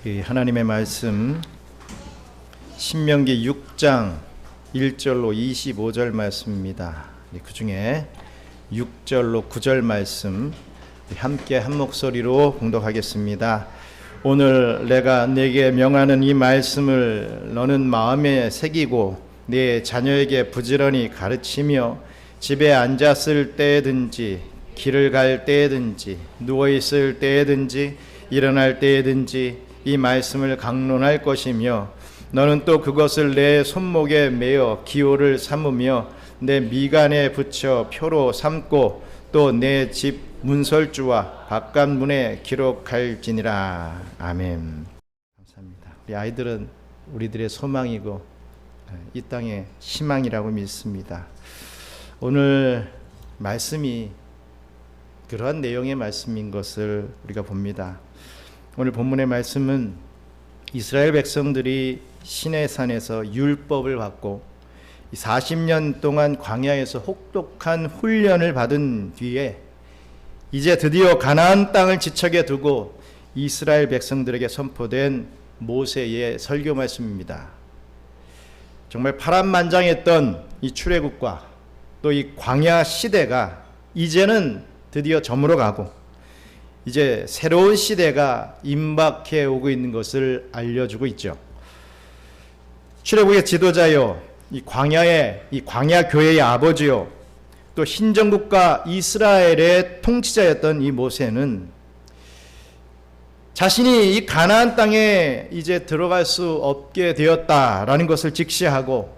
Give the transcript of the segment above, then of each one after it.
하나님의 말씀 신명기 6장 1절로 25절 말씀입니다. 그 중에 6절로 9절 말씀 함께 한 목소리로 봉독하겠습니다. 오늘 내가 네게 명하는 이 말씀을 너는 마음에 새기고 네 자녀에게 부지런히 가르치며 집에 앉았을 때든지 길을 갈 때든지 누워있을 때든지 일어날 때든지 이 말씀을 강론할 것이며 너는 또 그것을 내 손목에 매어 기호를 삼으며 내 미간에 붙여 표로 삼고 또 내 집 문설주와 바깥문에 기록할지니라. 아멘. 감사합니다. 우리 아이들은 우리들의 소망이고 이 땅의 희망이라고 믿습니다. 오늘 말씀이 그러한 내용의 말씀인 것을 우리가 봅니다. 오늘 본문의 말씀은 이스라엘 백성들이 시내산에서 율법을 받고 40년 동안 광야에서 혹독한 훈련을 받은 뒤에 이제 드디어 가나안 땅을 지척에 두고 이스라엘 백성들에게 선포된 모세의 설교 말씀입니다. 정말 파란만장했던 이 출애굽과 또 이 광야 시대가 이제는 드디어 저물어가고 이제 새로운 시대가 임박해 오고 있는 것을 알려주고 있죠. 출애굽의 지도자요, 이 광야 교회의 아버지요, 또 신정국가 이스라엘의 통치자였던 이 모세는 자신이 이 가나안 땅에 이제 들어갈 수 없게 되었다라는 것을 직시하고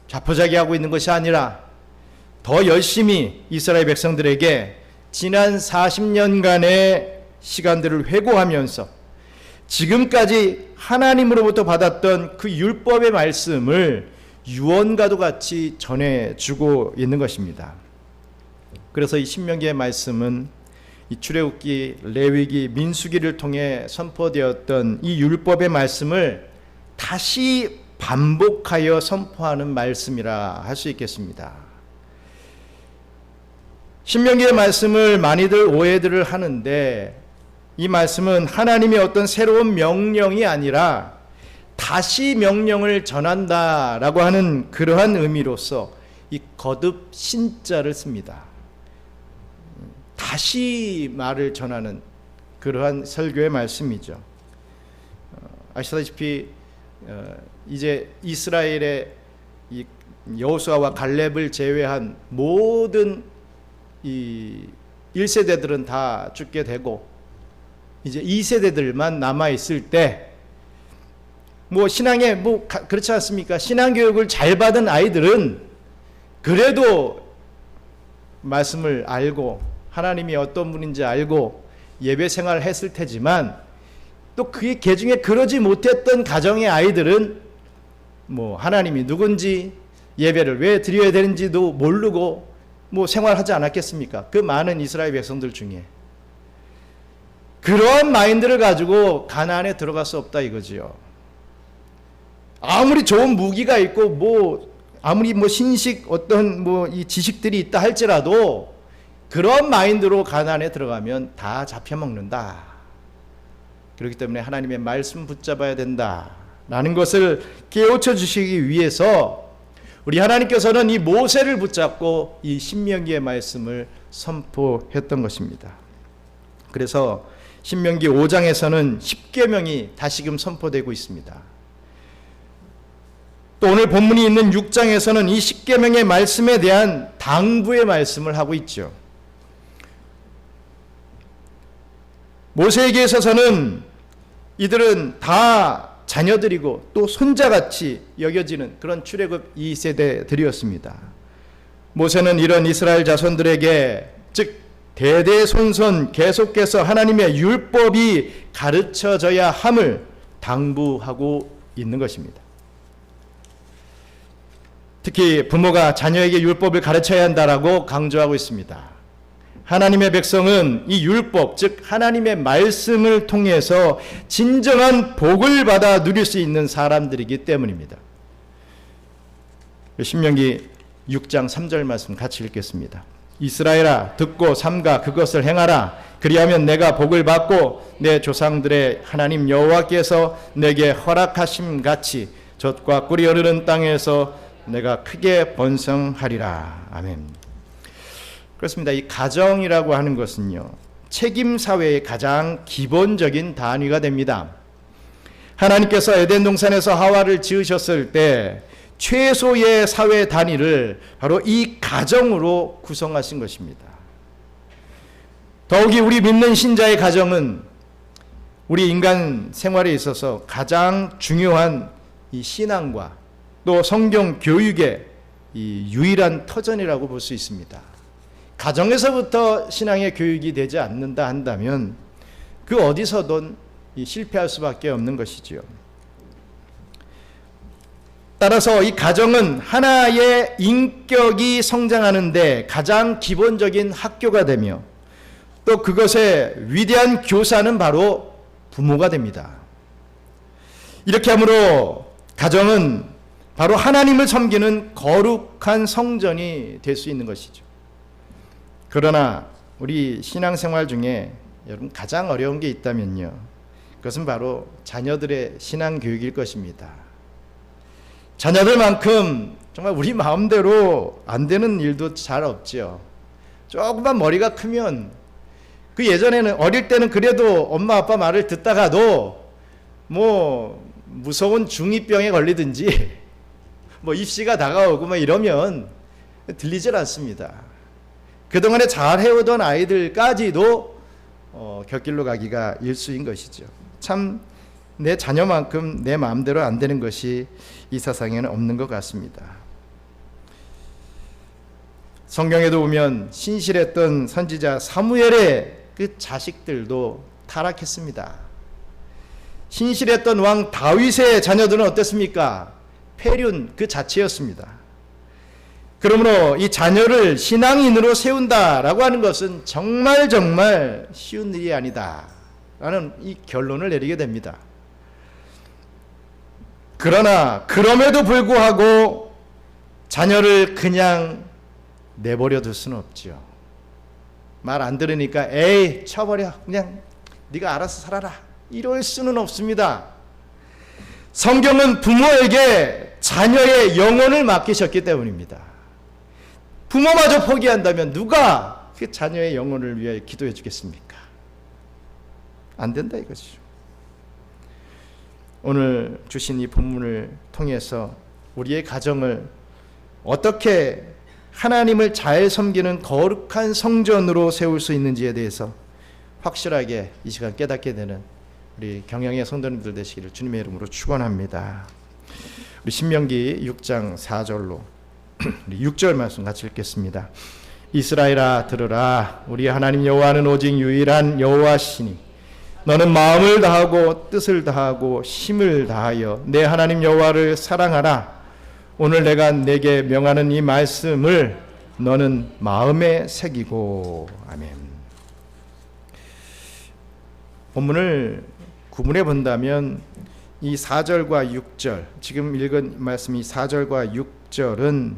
자포자기하고 있는 것이 아니라 더 열심히 이스라엘 백성들에게 지난 40년간의 시간들을 회고하면서 지금까지 하나님으로부터 받았던 그 율법의 말씀을 유언과도 같이 전해주고 있는 것입니다. 그래서 이 신명기의 말씀은 이 출애굽기, 레위기, 민수기를 통해 선포되었던 이 율법의 말씀을 다시 반복하여 선포하는 말씀이라 할 수 있겠습니다. 신명기의 말씀을 많이들 오해들을 하는데 이 말씀은 하나님의 어떤 새로운 명령이 아니라 다시 명령을 전한다라고 하는 그러한 의미로서 이 거듭 신자를 씁니다. 다시 말을 전하는 그러한 설교의 말씀이죠. 아시다시피 이제 이스라엘의 이 여호수아와 갈렙을 제외한 모든 이 1세대들은 다 죽게 되고 이제 2세대들만 남아 있을 때 뭐 신앙에 그렇지 않습니까? 신앙 교육을 잘 받은 아이들은 그래도 말씀을 알고 하나님이 어떤 분인지 알고 예배 생활을 했을 테지만 또 그의 계중에 그러지 못했던 가정의 아이들은 뭐 하나님이 누군지 예배를 왜 드려야 되는지도 모르고 뭐 생활하지 않았겠습니까? 그 많은 이스라엘 백성들 중에 그런 마인드를 가지고 가나안에 들어갈 수 없다 이거지요. 아무리 좋은 무기가 있고 아무리 신식 어떤 이 지식들이 있다 할지라도 그런 마인드로 가나안에 들어가면 다 잡혀먹는다. 그렇기 때문에 하나님의 말씀 붙잡아야 된다라는 것을 깨우쳐 주시기 위해서 우리 하나님께서는 이 모세를 붙잡고 이 신명기의 말씀을 선포했던 것입니다. 그래서 신명기 5장에서는 10계명이 다시금 선포되고 있습니다. 또 오늘 본문이 있는 6장에서는 이 10계명의 말씀에 대한 당부의 말씀을 하고 있죠. 모세에게 있어서는 이들은 다 자녀들이고 또 손자같이 여겨지는 그런 출애굽 2세대들이었습니다. 모세는 이런 이스라엘 자손들에게 즉 대대손손 계속해서 하나님의 율법이 가르쳐져야 함을 당부하고 있는 것입니다. 특히 부모가 자녀에게 율법을 가르쳐야 한다라고 강조하고 있습니다. 하나님의 백성은 이 율법, 즉 하나님의 말씀을 통해서 진정한 복을 받아 누릴 수 있는 사람들이기 때문입니다. 신명기 6장 3절 말씀 같이 읽겠습니다. 이스라엘아 듣고 삼가 그것을 행하라. 그리하면 내가 복을 받고 내 조상들의 하나님 여호와께서 내게 허락하심 같이 젖과 꿀이 흐르는 땅에서 내가 크게 번성하리라. 아멘. 그렇습니다. 이 가정이라고 하는 것은요, 책임 사회의 가장 기본적인 단위가 됩니다. 하나님께서 에덴 동산에서 하와를 지으셨을 때 최소의 사회 단위를 바로 이 가정으로 구성하신 것입니다. 더욱이 우리 믿는 신자의 가정은 우리 인간 생활에 있어서 가장 중요한 이 신앙과 또 성경 교육의 이 유일한 터전이라고 볼 수 있습니다. 가정에서부터 신앙의 교육이 되지 않는다 한다면 그 어디서든 실패할 수밖에 없는 것이지요. 따라서 이 가정은 하나의 인격이 성장하는데 가장 기본적인 학교가 되며 또 그것의 위대한 교사는 바로 부모가 됩니다. 이렇게 하므로 가정은 바로 하나님을 섬기는 거룩한 성전이 될 수 있는 것이죠. 그러나 우리 신앙생활 중에 여러분 가장 어려운 게 있다면요, 그것은 바로 자녀들의 신앙교육일 것입니다. 자녀들만큼 정말 우리 마음대로 안 되는 일도 잘 없지요. 조금만 머리가 크면 그 예전에는 어릴 때는 그래도 엄마 아빠 말을 듣다가도 뭐 무서운 중2병에 걸리든지 뭐 입시가 다가오고 뭐 이러면 들리질 않습니다. 그동안에 잘 해오던 아이들까지도 곁길로 가기가 일수인 것이죠. 참 내 자녀만큼 내 마음대로 안 되는 것이 이 세상에는 없는 것 같습니다. 성경에도 보면 신실했던 선지자 사무엘의 그 자식들도 타락했습니다. 신실했던 왕 다윗의 자녀들은 어땠습니까? 폐륜 그 자체였습니다. 그러므로 이 자녀를 신앙인으로 세운다라고 하는 것은 정말 쉬운 일이 아니다 라는 이 결론을 내리게 됩니다. 그러나 그럼에도 불구하고 자녀를 그냥 내버려 둘 수는 없지요. 말 안 들으니까 에이 쳐버려, 그냥 네가 알아서 살아라, 이럴 수는 없습니다. 성경은 부모에게 자녀의 영혼을 맡기셨기 때문입니다. 부모마저 포기한다면 누가 그 자녀의 영혼을 위해 기도해 주겠습니까? 안 된다 이것이죠. 오늘 주신 이 본문을 통해서 우리의 가정을 어떻게 하나님을 잘 섬기는 거룩한 성전으로 세울 수 있는지에 대해서 확실하게 이 시간 깨닫게 되는 우리 경영의 성도님들 되시기를 주님의 이름으로 축원합니다. 우리 신명기 6장 4절로 6절 말씀 같이 읽겠습니다. 이스라엘아 들으라. 우리 하나님 여호와는 오직 유일한 여호와시니 너는 마음을 다하고 뜻을 다하고 힘을 다하여 내 하나님 여호와를 사랑하라. 오늘 내가 내게 명하는 이 말씀을 너는 마음에 새기고. 아멘. 본문을 구분해 본다면 이 4절과 6절, 지금 읽은 말씀이 4절과 6절은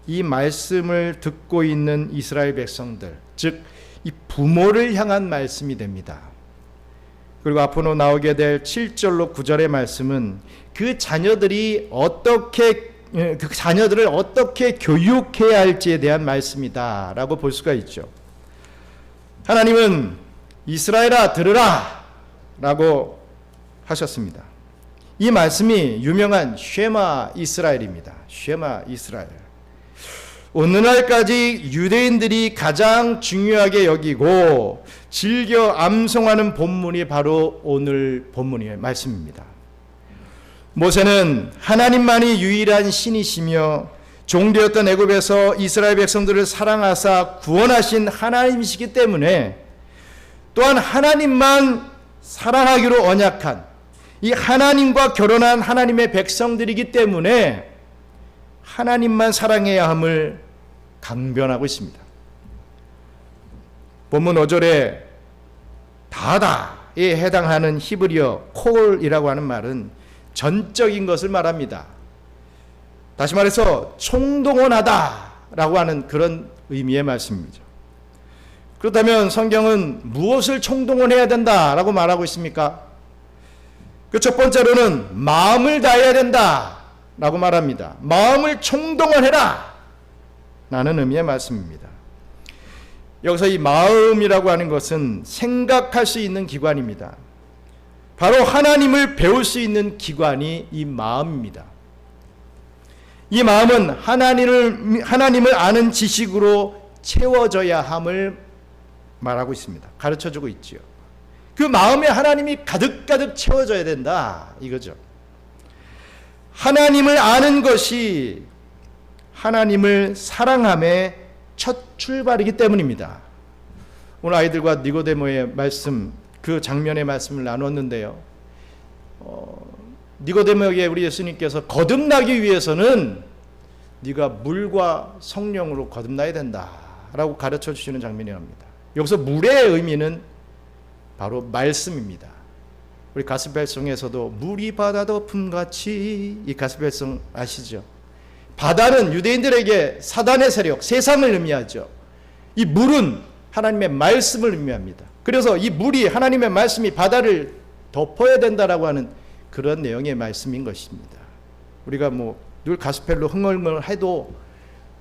이 말씀을 듣고 있는 이스라엘 백성들, 즉 이 부모를 향한 말씀이 됩니다. 그리고 앞으로 나오게 될 7절로 9절의 말씀은 그 자녀들을 어떻게 교육해야 할지에 대한 말씀이다 라고 볼 수가 있죠. 하나님은 이스라엘아 들으라 라고 하셨습니다. 이 말씀이 유명한 쉐마 이스라엘입니다. 쉐마 이스라엘. 오늘날까지 유대인들이 가장 중요하게 여기고 즐겨 암송하는 본문이 바로 오늘 본문의 말씀입니다. 모세는 하나님만이 유일한 신이시며 종되었던 애굽에서 이스라엘 백성들을 사랑하사 구원하신 하나님이시기 때문에 또한 하나님만 사랑하기로 언약한 이 하나님과 결혼한 하나님의 백성들이기 때문에 하나님만 사랑해야 함을 강변하고 있습니다. 본문 5절에 다다에 해당하는 히브리어 콜이라고 하는 말은 전적인 것을 말합니다. 다시 말해서 총동원하다 라고 하는 그런 의미의 말씀이죠. 그렇다면 성경은 무엇을 총동원해야 된다라고 말하고 있습니까? 그 첫 번째로는 마음을 다해야 된다라고 말합니다. 마음을 총동원해라 라는 의미의 말씀입니다. 여기서 이 마음이라고 하는 것은 생각할 수 있는 기관입니다. 바로 하나님을 배울 수 있는 기관이 이 마음입니다. 이 마음은 하나님을 아는 지식으로 채워져야 함을 말하고 있습니다. 가르쳐주고 있지요. 그 마음에 하나님이 가득가득 채워져야 된다 이거죠. 하나님을 아는 것이 하나님을 사랑함의 첫 출발이기 때문입니다. 오늘 아이들과 니고데모의 말씀, 그 장면의 말씀을 나눴는데요. 니고데모에게 우리 예수님께서 거듭나기 위해서는 네가 물과 성령으로 거듭나야 된다라고 가르쳐 주시는 장면이 나옵니다. 여기서 물의 의미는 바로 말씀입니다. 우리 가스펠송에서도 물이 바다 덮음같이, 이 가스펠송 아시죠? 바다는 유대인들에게 사단의 세력, 세상을 의미하죠. 이 물은 하나님의 말씀을 의미합니다. 그래서 이 물이, 하나님의 말씀이 바다를 덮어야 된다라고 하는 그런 내용의 말씀인 것입니다. 우리가 늘 가스펠로 흥얼흥얼 해도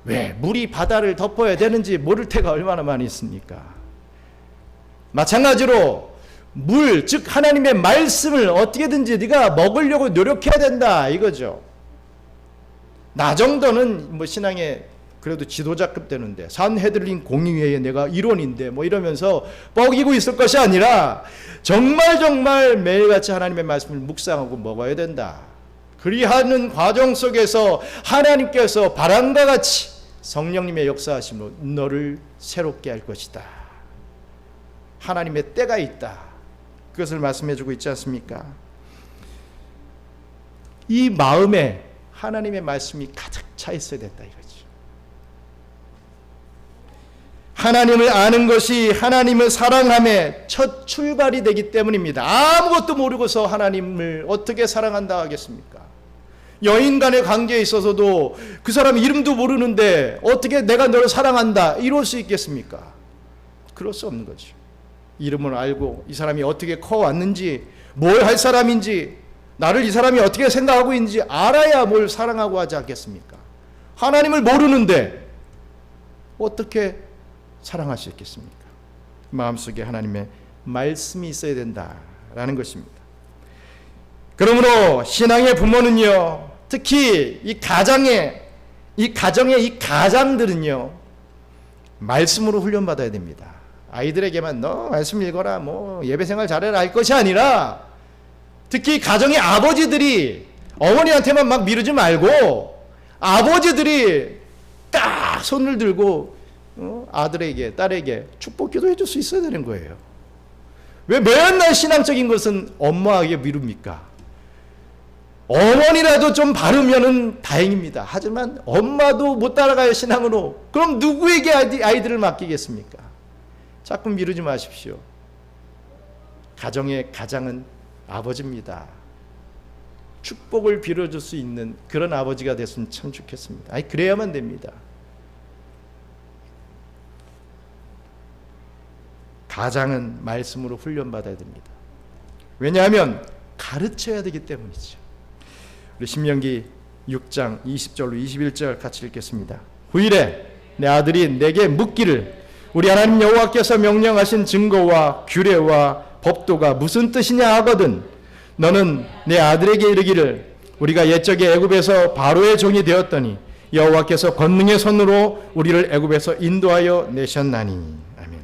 왜 물이 바다를 덮어야 되는지 모를 때가 얼마나 많이 있습니까? 마찬가지로 물, 즉 하나님의 말씀을 어떻게든지 네가 먹으려고 노력해야 된다 이거죠. 나 정도는 신앙의 그래도 지도자급 되는데, 산헤드린 공의회에 내가 일원인데 이러면서 뻐기고 있을 것이 아니라 정말 매일같이 하나님의 말씀을 묵상하고 먹어야 된다. 그리하는 과정 속에서 하나님께서 바람과 같이 성령님의 역사하심으로 너를 새롭게 할 것이다. 하나님의 때가 있다. 그것을 말씀해주고 있지 않습니까? 이 마음에 하나님의 말씀이 가득 차 있어야 된다 이거죠. 하나님을 아는 것이 하나님을 사랑함의 첫 출발이 되기 때문입니다. 아무것도 모르고서 하나님을 어떻게 사랑한다 하겠습니까? 여인 간의 관계에 있어서도 그 사람 이름도 모르는데 어떻게 내가 너를 사랑한다 이럴 수 있겠습니까? 그럴 수 없는 거죠. 이름을 알고 이 사람이 어떻게 커왔는지, 뭘 할 사람인지, 나를 이 사람이 어떻게 생각하고 있는지 알아야 뭘 사랑하고 하지 않겠습니까? 하나님을 모르는데 어떻게 사랑할 수 있겠습니까? 마음속에 하나님의 말씀이 있어야 된다라는 것입니다. 그러므로 신앙의 부모는요, 특히 이 가정의 이 가장들은요, 말씀으로 훈련받아야 됩니다. 아이들에게만 너 말씀 읽어라, 예배생활 잘해라 할 것이 아니라, 특히 가정의 아버지들이 어머니한테만 막 미루지 말고 아버지들이 딱 손을 들고 아들에게, 딸에게 축복 기도해 줄 수 있어야 되는 거예요. 왜 맨날 신앙적인 것은 엄마에게 미룹니까? 어머니라도 좀 바르면은 다행입니다. 하지만 엄마도 못 따라가요, 신앙으로. 그럼 누구에게 아이들을 맡기겠습니까? 자꾸 미루지 마십시오. 가정의 가장은 아버지입니다. 축복을 빌어줄 수 있는 그런 아버지가 됐으면 참 좋겠습니다. 그래야만 됩니다. 가장은 말씀으로 훈련받아야 됩니다. 왜냐하면 가르쳐야 되기 때문이죠. 우리 신명기 6장 20절로 21절 같이 읽겠습니다. 후일에 내 아들이 내게 묻기를 우리 하나님 여호와께서 명령하신 증거와 규례와 법도가 무슨 뜻이냐 하거든 너는 내 아들에게 이르기를 우리가 옛적에 애굽에서 바로의 종이 되었더니 여호와께서 권능의 손으로 우리를 애굽에서 인도하여 내셨나니. 아멘.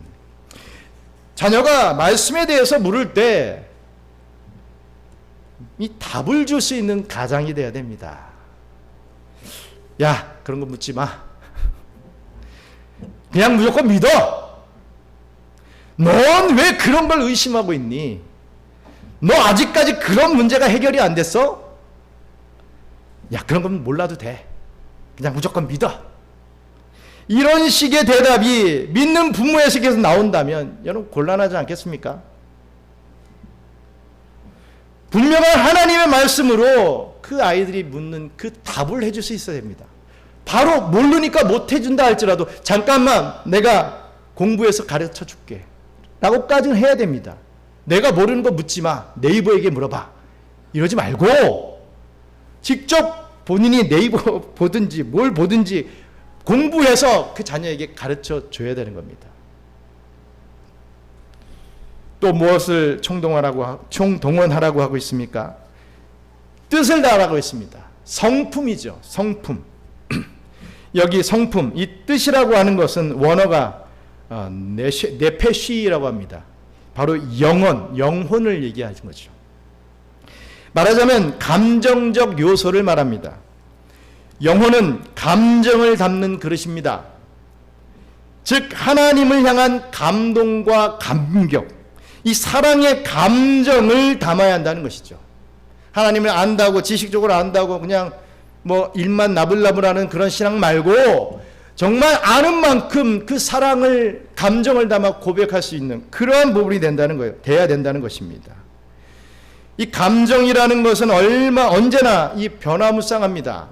자녀가 말씀에 대해서 물을 때 이 답을 줄 수 있는 가장이 돼야 됩니다. 야, 그런 거 묻지 마. 그냥 무조건 믿어. 넌 왜 그런 걸 의심하고 있니? 너 아직까지 그런 문제가 해결이 안 됐어? 야, 그런 건 몰라도 돼. 그냥 무조건 믿어. 이런 식의 대답이 믿는 부모에게서 나온다면 여러분 곤란하지 않겠습니까? 분명한 하나님의 말씀으로 그 아이들이 묻는 그 답을 해줄 수 있어야 됩니다. 바로 모르니까 못해준다 할지라도 잠깐만 내가 공부해서 가르쳐 줄게 라고까지는 해야 됩니다. 내가 모르는 거 묻지 마. 네이버에게 물어봐. 이러지 말고 직접 본인이 네이버 보든지 뭘 보든지 공부해서 그 자녀에게 가르쳐 줘야 되는 겁니다. 또 무엇을 총동원하라고 하고 있습니까? 뜻을 다하라고 했습니다. 성품이죠. 성품. 여기 성품, 이 뜻이라고 하는 것은 원어가 네페쉬라고 합니다. 바로 영혼을 얘기하는 거죠. 말하자면 감정적 요소를 말합니다. 영혼은 감정을 담는 그릇입니다. 즉 하나님을 향한 감동과 감격, 이 사랑의 감정을 담아야 한다는 것이죠. 하나님을 안다고 지식적으로 안다고 그냥 뭐 일만 나불나불하는 그런 신앙 말고 정말 아는 만큼 그 사랑을 감정을 담아 고백할 수 있는 그러한 부분이 된다는 거예요. 돼야 된다는 것입니다. 이 감정이라는 것은 언제나 이 변화무쌍합니다.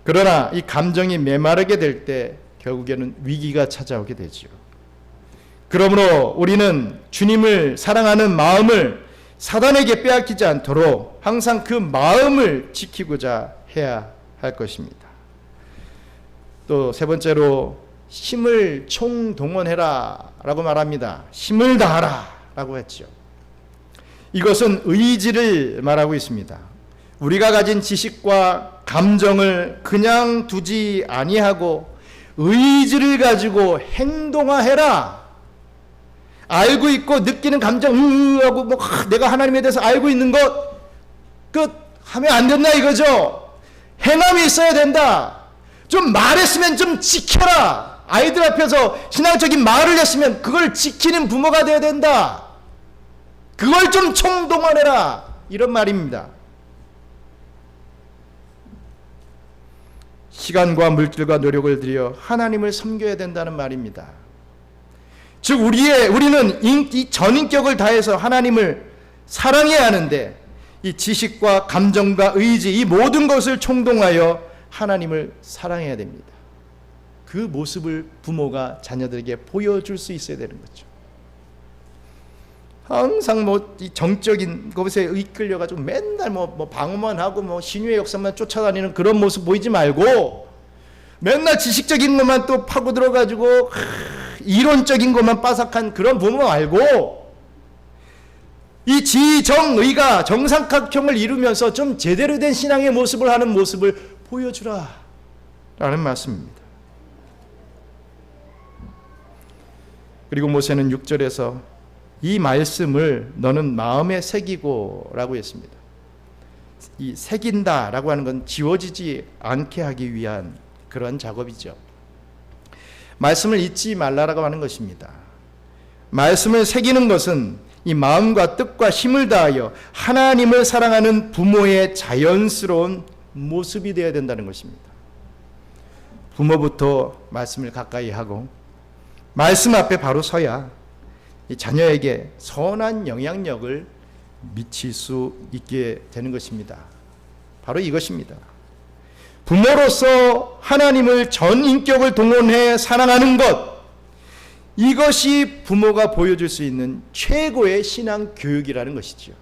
그러나 이 감정이 메마르게 될 때 결국에는 위기가 찾아오게 되죠. 그러므로 우리는 주님을 사랑하는 마음을 사단에게 빼앗기지 않도록 항상 그 마음을 지키고자 해야 할 것입니다. 또 세 번째로 힘을 총동원해라 라고 말합니다. 힘을 다하라 라고 했죠. 이것은 의지를 말하고 있습니다. 우리가 가진 지식과 감정을 그냥 두지 아니하고 의지를 가지고 행동화해라. 알고 있고 느끼는 감정 하고 뭐 내가 하나님에 대해서 알고 있는 것 끝 하면 안 된다 이거죠. 행함이 있어야 된다. 좀 말했으면 좀 지켜라. 아이들 앞에서 신앙적인 말을 했으면 그걸 지키는 부모가 되어야 된다. 그걸 좀 총동원해라. 이런 말입니다. 시간과 물질과 노력을 들여 하나님을 섬겨야 된다는 말입니다. 즉 우리는 이 전인격을 다해서 하나님을 사랑해야 하는데 이 지식과 감정과 의지 이 모든 것을 총동하여 하나님을 사랑해야 됩니다. 그 모습을 부모가 자녀들에게 보여줄 수 있어야 되는 거죠. 항상 이 정적인 것에 이끌려가지고 맨날 방어만 하고 신유의 역사만 쫓아다니는 그런 모습 보이지 말고 맨날 지식적인 것만 또 파고 들어가지고 이론적인 것만 빠삭한 그런 부모 말고 이 지정의가 정삼각형을 이루면서 좀 제대로 된 신앙의 모습을 하는 모습을 보여주라 라는 말씀입니다. 그리고 모세는 6절에서 이 말씀을 너는 마음에 새기고 라고 했습니다. 이 새긴다 라고 하는 건 지워지지 않게 하기 위한 그런 작업이죠. 말씀을 잊지 말라라고 하는 것입니다. 말씀을 새기는 것은 이 마음과 뜻과 힘을 다하여 하나님을 사랑하는 부모의 자연스러운 모습이 되어야 된다는 것입니다. 부모부터 말씀을 가까이 하고 말씀 앞에 바로 서야 이 자녀에게 선한 영향력을 미칠 수 있게 되는 것입니다. 바로 이것입니다. 부모로서 하나님을 전 인격을 동원해 사랑하는 것, 이것이 부모가 보여줄 수 있는 최고의 신앙 교육이라는 것이죠.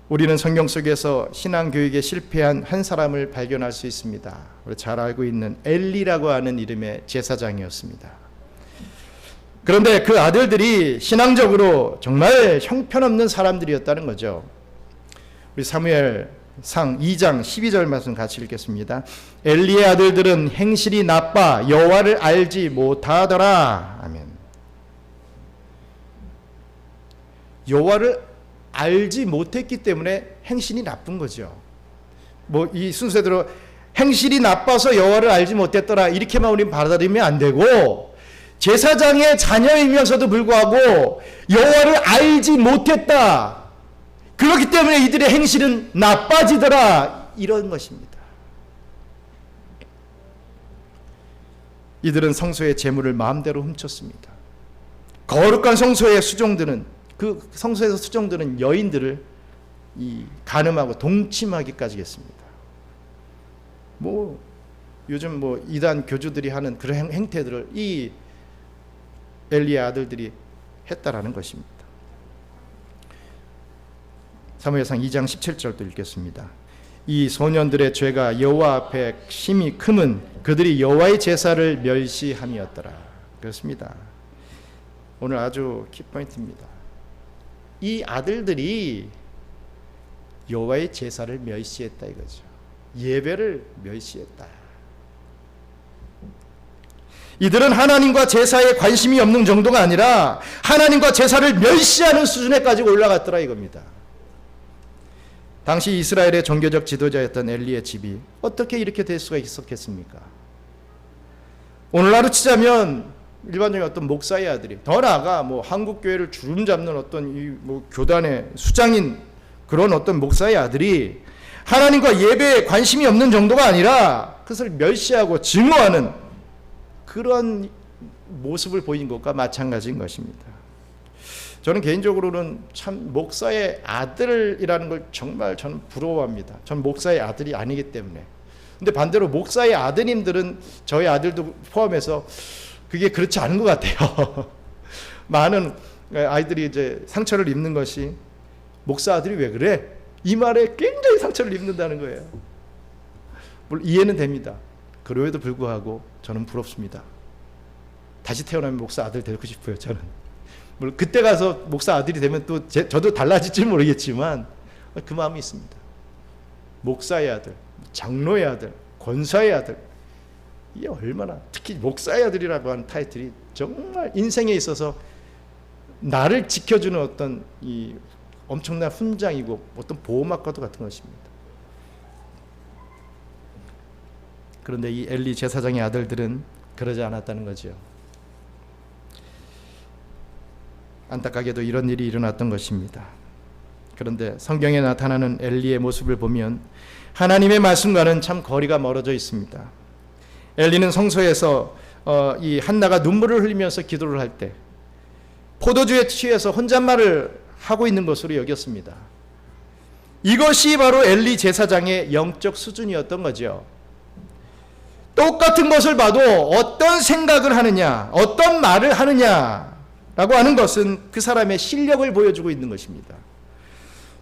우리는 성경 속에서 신앙 교육에 실패한 한 사람을 발견할 수 있습니다. 우리 잘 알고 있는 엘리라고 하는 이름의 제사장이었습니다. 그런데 그 아들들이 신앙적으로 정말 형편없는 사람들이었다는 거죠. 우리 사무엘상 2장 12절 말씀 같이 읽겠습니다. 엘리의 아들들은 행실이 나빠 여호와를 알지 못하더라. 아멘. 여호와를 알지 못했기 때문에 행실이 나쁜 거죠. 이 순서대로 행실이 나빠서 여호와를 알지 못했더라 이렇게만 우리는 받아들이면 안 되고, 제사장의 자녀이면서도 불구하고 여호와를 알지 못했다. 그렇기 때문에 이들의 행실은 나빠지더라. 이런 것입니다. 이들은 성소의 재물을 마음대로 훔쳤습니다. 거룩한 성소의 수종들은 그 성소에서 수종들은 여인들을 가늠하고 동침하기까지 했습니다. 뭐 요즘 뭐 이단 교주들이 하는 그런 행태들을 이 엘리의 아들들이 했다라는 것입니다. 사무엘상 2장 17절도 읽겠습니다. 이 소년들의 죄가 여호와 앞에 심히 크면 그들이 여호와의 제사를 멸시함이었더라. 그렇습니다. 오늘 아주 키포인트입니다. 이 아들들이 여호와의 제사를 멸시했다 이거죠. 예배를 멸시했다. 이들은 하나님과 제사에 관심이 없는 정도가 아니라 하나님과 제사를 멸시하는 수준에까지 올라갔더라 이겁니다. 당시 이스라엘의 종교적 지도자였던 엘리의 집이 어떻게 이렇게 될 수가 있었겠습니까? 오늘날로 치자면 일반적인 어떤 목사의 아들이, 더 나아가 뭐 한국 교회를 주름잡는 어떤 이 뭐 교단의 수장인 그런 어떤 목사의 아들이 하나님과 예배에 관심이 없는 정도가 아니라 그것을 멸시하고 증오하는 그런 모습을 보인 것과 마찬가지인 것입니다. 저는 개인적으로는 참 목사의 아들이라는 걸 정말 저는 부러워합니다. 전 목사의 아들이 아니기 때문에. 근데 반대로 목사의 아드님들은 저희 아들도 포함해서 그게 그렇지 않은 것 같아요. 많은 아이들이 이제 상처를 입는 것이 목사 아들이 왜 그래? 이 말에 굉장히 상처를 입는다는 거예요. 물론 이해는 됩니다. 그럼에도 불구하고 저는 부럽습니다. 다시 태어나면 목사 아들 되고 싶어요. 저는. 물론 그때 가서 목사 아들이 되면 또 저도 달라질지 모르겠지만 그 마음이 있습니다. 목사의 아들, 장로의 아들, 권사의 아들, 이게 얼마나, 특히 목사의 아들이라고 하는 타이틀이 정말 인생에 있어서 나를 지켜주는 어떤 이 엄청난 훈장이고 어떤 보호막과도 같은 것입니다. 그런데 이 엘리 제사장의 아들들은 그러지 않았다는 거죠. 안타깝게도 이런 일이 일어났던 것입니다. 그런데 성경에 나타나는 엘리의 모습을 보면 하나님의 말씀과는 참 거리가 멀어져 있습니다. 엘리는 성소에서 이 한나가 눈물을 흘리면서 기도를 할 때 포도주에 취해서 혼잣말을 하고 있는 것으로 여겼습니다. 이것이 바로 엘리 제사장의 영적 수준이었던 거죠. 똑같은 것을 봐도 어떤 생각을 하느냐, 어떤 말을 하느냐라고 하는 것은 그 사람의 실력을 보여주고 있는 것입니다.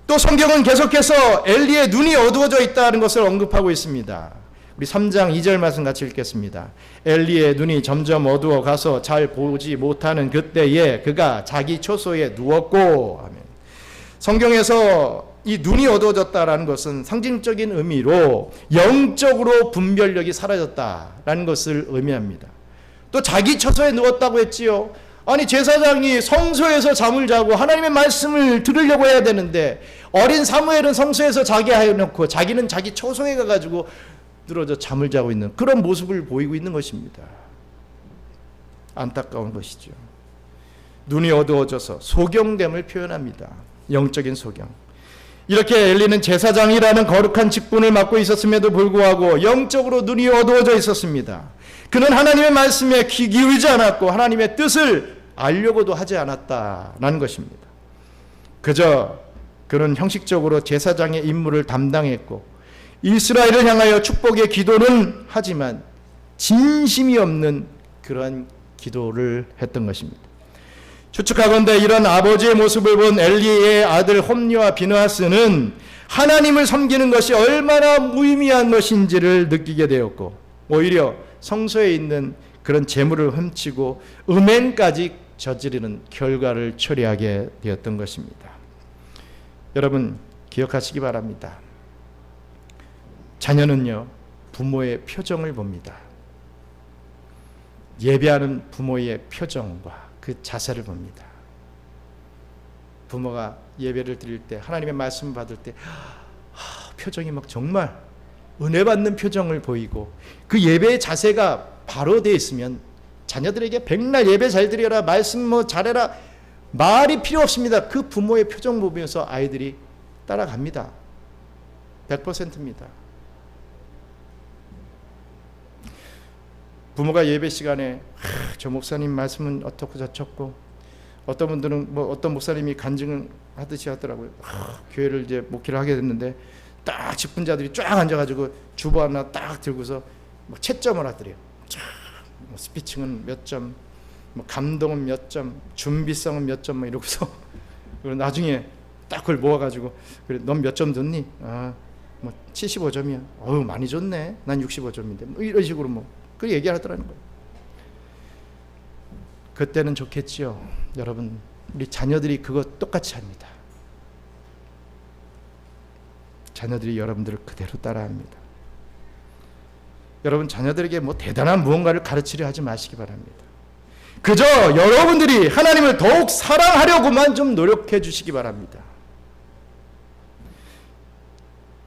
또 성경은 계속해서 엘리의 눈이 어두워져 있다는 것을 언급하고 있습니다. 우리 3장 2절 말씀 같이 읽겠습니다. 엘리의 눈이 점점 어두워 가서 잘 보지 못하는 그때에 그가 자기 초소에 누웠고 하면, 성경에서 이 눈이 어두워졌다라는 것은 상징적인 의미로 영적으로 분별력이 사라졌다라는 것을 의미합니다. 또 자기 처소에 누웠다고 했지요. 아니, 제사장이 성소에서 잠을 자고 하나님의 말씀을 들으려고 해야 되는데 어린 사무엘은 성소에서 자게 해놓고 자기는 자기 처소에 가가지고 늘어져 잠을 자고 있는 그런 모습을 보이고 있는 것입니다. 안타까운 것이죠. 눈이 어두워져서 소경됨을 표현합니다. 영적인 소경. 이렇게 엘리는 제사장이라는 거룩한 직분을 맡고 있었음에도 불구하고 영적으로 눈이 어두워져 있었습니다. 그는 하나님의 말씀에 귀 기울이지 않았고 하나님의 뜻을 알려고도 하지 않았다라는 것입니다. 그저 그는 형식적으로 제사장의 임무를 담당했고 이스라엘을 향하여 축복의 기도는 하지만 진심이 없는 그러한 기도를 했던 것입니다. 추측하건대 이런 아버지의 모습을 본 엘리의 아들 홈리와 비느하스는 하나님을 섬기는 것이 얼마나 무의미한 것인지를 느끼게 되었고 오히려 성소에 있는 그런 재물을 훔치고 음행까지 저지르는 결과를 초래하게 되었던 것입니다. 여러분 기억하시기 바랍니다. 자녀는요, 부모의 표정을 봅니다. 예배하는 부모의 표정과 그 자세를 봅니다. 부모가 예배를 드릴 때, 하나님의 말씀을 받을 때 표정이 막 정말 은혜 받는 표정을 보이고 그 예배의 자세가 바로 되어 있으면 자녀들에게 백날 예배 잘 드려라, 말씀 뭐 잘해라 말이 필요 없습니다. 그 부모의 표정 보면서 아이들이 따라갑니다. 100%입니다. 부모가 예배 시간에 저 목사님 말씀은 어떻고 저쩌고, 어떤 분들은 뭐 어떤 목사님이 간증을 하듯이 하더라고요. 교회를 이제 목회를 하게 됐는데 딱 직분자들이 쫙 앉아가지고 주보 하나 딱 들고서 막 채점을 하더래요. 뭐 스피칭은 몇 점, 뭐 감동은 몇 점, 준비성은 몇 점, 뭐 이러고서 그리고 나중에 딱 그걸 모아가지고 그래 넌 몇 점 줬니? 뭐 75점이야. 어우 많이 줬네. 난 65점인데. 뭐 이런 식으로 뭐 그 얘기하더라는 거예요. 그때는 좋겠지요. 여러분 우리 자녀들이 그거 똑같이 합니다. 자녀들이 여러분들을 그대로 따라합니다. 여러분 자녀들에게 뭐 대단한 무언가를 가르치려 하지 마시기 바랍니다. 그저 여러분들이 하나님을 더욱 사랑하려고만 좀 노력해 주시기 바랍니다.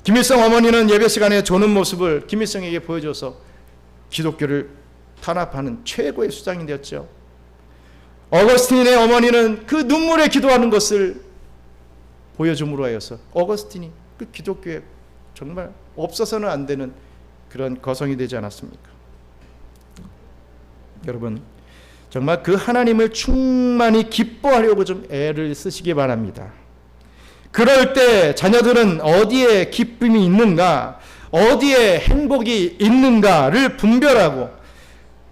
김일성 어머니는 예배 시간에 조는 모습을 김일성에게 보여줘서 기독교를 탄압하는 최고의 수장이 되었죠. 어거스틴의 어머니는 그 눈물에 기도하는 것을 보여줌으로 하여서 어거스틴이 그 기독교에 정말 없어서는 안 되는 그런 거성이 되지 않았습니까? 여러분 정말 그 하나님을 충만히 기뻐하려고 좀 애를 쓰시기 바랍니다. 그럴 때 자녀들은 어디에 기쁨이 있는가, 어디에 행복이 있는가를 분별하고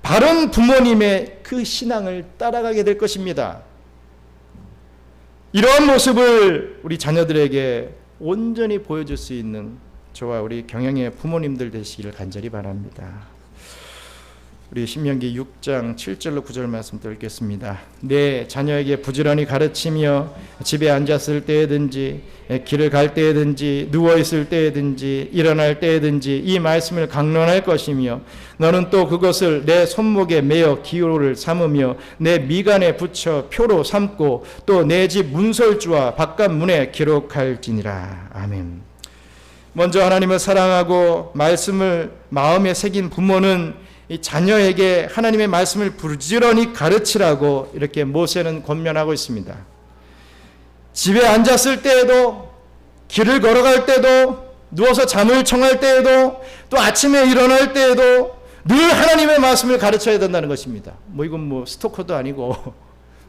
바른 부모님의 그 신앙을 따라가게 될 것입니다. 이러한 모습을 우리 자녀들에게 온전히 보여줄 수 있는 저와 우리 경영의 부모님들 되시기를 간절히 바랍니다. 우리 신명기 6장 7절로 9절 말씀 읽겠습니다. 내 자녀에게 부지런히 가르치며 집에 앉았을 때에든지 길을 갈 때에든지 누워있을 때에든지 일어날 때에든지 이 말씀을 강론할 것이며 너는 또 그것을 내 손목에 매어 기호를 삼으며 내 미간에 붙여 표로 삼고 또 내 집 문설주와 바깥 문에 기록할지니라. 아멘. 먼저 하나님을 사랑하고 말씀을 마음에 새긴 부모는 이 자녀에게 하나님의 말씀을 부지런히 가르치라고 이렇게 모세는 권면하고 있습니다. 집에 앉았을 때에도, 길을 걸어갈 때도, 누워서 잠을 청할 때에도, 또 아침에 일어날 때에도 늘 하나님의 말씀을 가르쳐야 된다는 것입니다. 뭐 이건 뭐 스토커도 아니고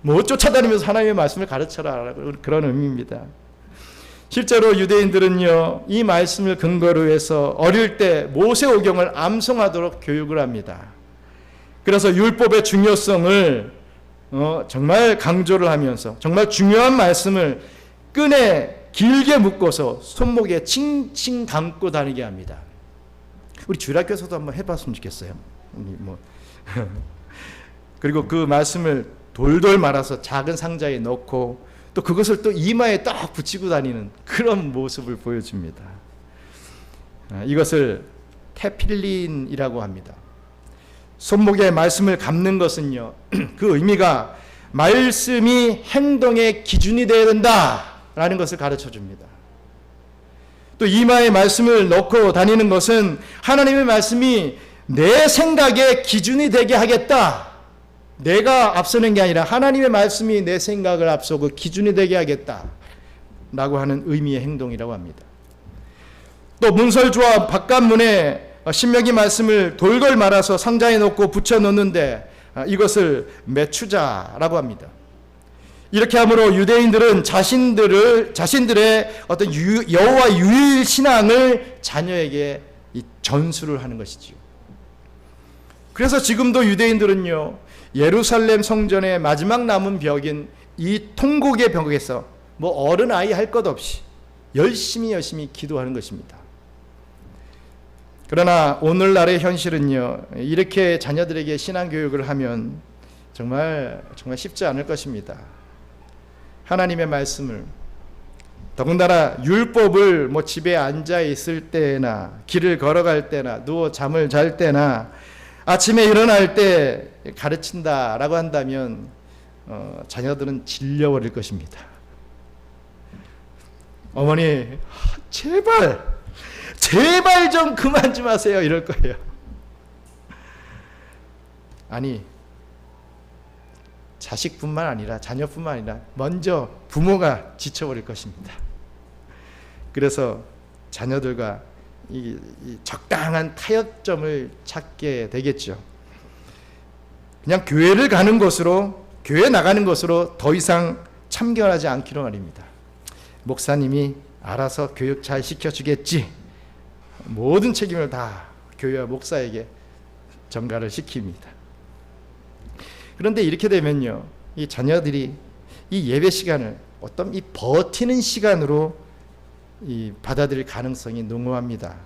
뭐 쫓아다니면서 하나님의 말씀을 가르쳐라 그런 의미입니다. 실제로 유대인들은요 이 말씀을 근거로 해서 어릴 때 모세오경을 암송하도록 교육을 합니다. 그래서 율법의 중요성을 정말 강조를 하면서 정말 중요한 말씀을 끈에 길게 묶어서 손목에 칭칭 감고 다니게 합니다. 우리 주일학교에서도 한번 해봤으면 좋겠어요. 그리고 그 말씀을 돌돌 말아서 작은 상자에 넣고 또 그것을 또 이마에 딱 붙이고 다니는 그런 모습을 보여줍니다. 이것을 테필린이라고 합니다. 손목에 말씀을 감는 것은요, 그 의미가 말씀이 행동의 기준이 되어야 된다라는 것을 가르쳐 줍니다. 또 이마에 말씀을 넣고 다니는 것은 하나님의 말씀이 내 생각의 기준이 되게 하겠다. 내가 앞서는 게 아니라 하나님의 말씀이 내 생각을 앞서고 기준이 되게 하겠다 라고 하는 의미의 행동이라고 합니다. 또 문설주와 바깥문에 신명기 말씀을 돌걸 말아서 상자에 넣고 붙여 놓는데 이것을 매추자라고 합니다. 이렇게 함으로 유대인들은 자신들의 어떤 여호와 유일 신앙을 자녀에게 전수를 하는 것이지요. 그래서 지금도 유대인들은요 예루살렘 성전의 마지막 남은 벽인 이 통곡의 벽에서 뭐 어른 아이 할 것 없이 열심히 기도하는 것입니다. 그러나 오늘날의 현실은요 이렇게 자녀들에게 신앙 교육을 하면 정말 쉽지 않을 것입니다. 하나님의 말씀을 더군다나 율법을 뭐 집에 앉아 있을 때나 길을 걸어갈 때나 누워 잠을 잘 때나 아침에 일어날 때 가르친다라고 한다면 자녀들은 질려버릴 것입니다. 어머니 제발 좀 그만 좀 하세요 이럴 거예요. 아니 자식뿐만 아니라 자녀뿐만 아니라 먼저 부모가 지쳐버릴 것입니다. 그래서 자녀들과 이 적당한 타협점을 찾게 되겠죠. 그냥 교회를 가는 것으로, 교회 나가는 것으로 더 이상 참견하지 않기로 말입니다. 목사님이 알아서 교육 잘 시켜주겠지. 모든 책임을 다 교회와 목사에게 전가를 시킵니다. 그런데 이렇게 되면요, 이 자녀들이 이 예배 시간을 어떤 이 버티는 시간으로 받아들일 가능성이 농후합니다.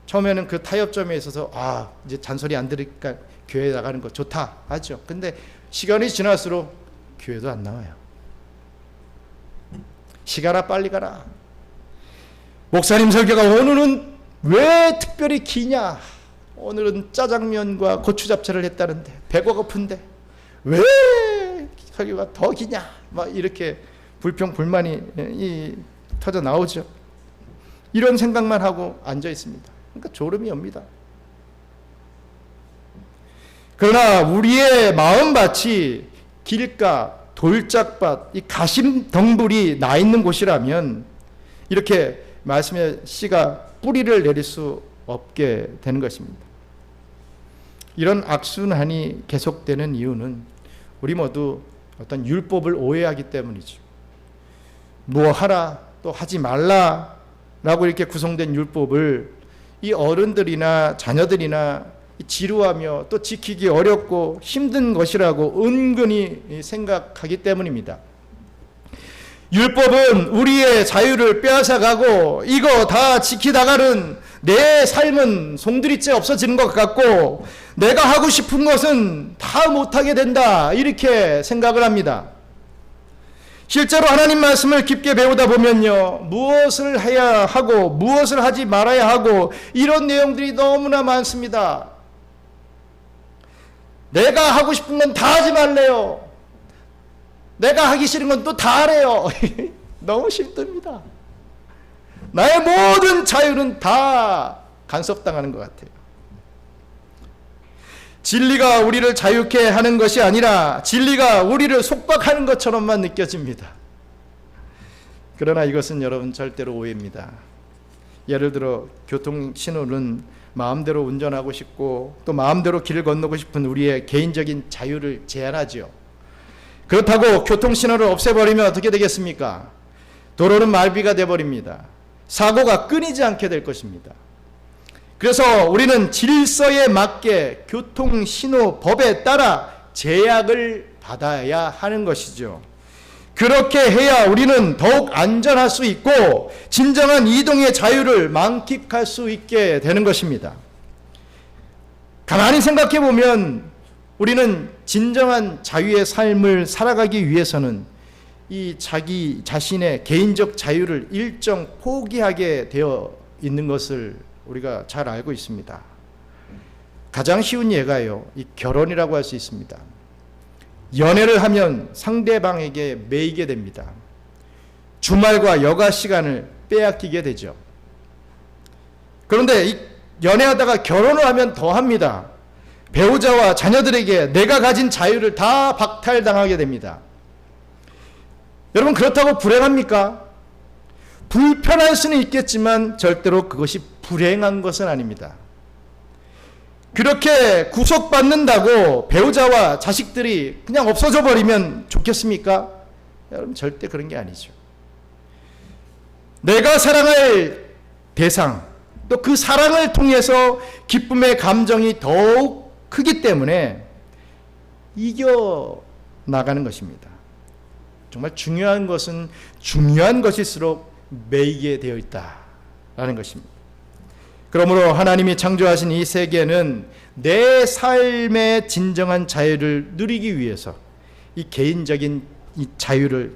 처음에는 그 타협점에 있어서 이제 잔소리 안 들으니까 교회 나가는 거 좋다 하죠. 근데 시간이 지날수록 교회도 안 나와요. 시간아 빨리 가라. 목사님 설교가 오늘은 왜 특별히 기냐? 오늘은 짜장면과 고추 잡채를 했다는데 배가 고픈데 왜 설교가 더 기냐? 막 이렇게 불평불만이 터져 나오죠. 이런 생각만 하고 앉아 있습니다. 그러니까 졸음이 옵니다. 그러나 우리의 마음밭이 길가, 돌짝밭, 이 가심덩불이 나 있는 곳이라면 이렇게 말씀의 씨가 뿌리를 내릴 수 없게 되는 것입니다. 이런 악순환이 계속되는 이유는 우리 모두 어떤 율법을 오해하기 때문이죠. 뭐 하라 또 하지 말라 라고 이렇게 구성된 율법을 이 어른들이나 자녀들이나 지루하며 또 지키기 어렵고 힘든 것이라고 은근히 생각하기 때문입니다. 율법은 우리의 자유를 빼앗아가고 이거 다 지키다가는 내 삶은 송두리째 없어지는 것 같고 내가 하고 싶은 것은 다 못하게 된다, 이렇게 생각을 합니다. 실제로 하나님 말씀을 깊게 배우다 보면요, 무엇을 해야 하고 무엇을 하지 말아야 하고 이런 내용들이 너무나 많습니다. 내가 하고 싶은 건 다 하지 말래요. 내가 하기 싫은 건 또 다 하래요. 너무 힘듭니다. 나의 모든 자유는 다 간섭당하는 것 같아요. 진리가 우리를 자유케 하는 것이 아니라 진리가 우리를 속박하는 것처럼만 느껴집니다. 그러나 이것은 여러분 절대로 오해입니다. 예를 들어 교통신호는 마음대로 운전하고 싶고 또 마음대로 길을 건너고 싶은 우리의 개인적인 자유를 제한하죠. 그렇다고 교통신호를 없애버리면 어떻게 되겠습니까? 도로는 말비가 되어버립니다. 사고가 끊이지 않게 될 것입니다. 그래서 우리는 질서에 맞게 교통신호법에 따라 제약을 받아야 하는 것이죠. 그렇게 해야 우리는 더욱 안전할 수 있고 진정한 이동의 자유를 만끽할 수 있게 되는 것입니다. 가만히 생각해 보면 우리는 진정한 자유의 삶을 살아가기 위해서는 이 자기 자신의 개인적 자유를 일정 포기하게 되어 있는 것을 우리가 잘 알고 있습니다. 가장 쉬운 예가요, 이 결혼이라고 할 수 있습니다. 연애를 하면 상대방에게 매이게 됩니다. 주말과 여가 시간을 빼앗기게 되죠. 그런데 이 연애하다가 결혼을 하면 더 합니다. 배우자와 자녀들에게 내가 가진 자유를 다 박탈당하게 됩니다. 여러분, 그렇다고 불행합니까? 불편할 수는 있겠지만 절대로 그것이 불행한 것은 아닙니다. 그렇게 구속받는다고 배우자와 자식들이 그냥 없어져 버리면 좋겠습니까? 여러분, 절대 그런 게 아니죠. 내가 사랑할 대상, 또 그 사랑을 통해서 기쁨의 감정이 더욱 크기 때문에 이겨 나가는 것입니다. 정말 중요한 것은 중요한 것일수록 매이게 되어 있다라는 것입니다. 그러므로 하나님이 창조하신 이 세계는 내 삶의 진정한 자유를 누리기 위해서 이 개인적인 이 자유를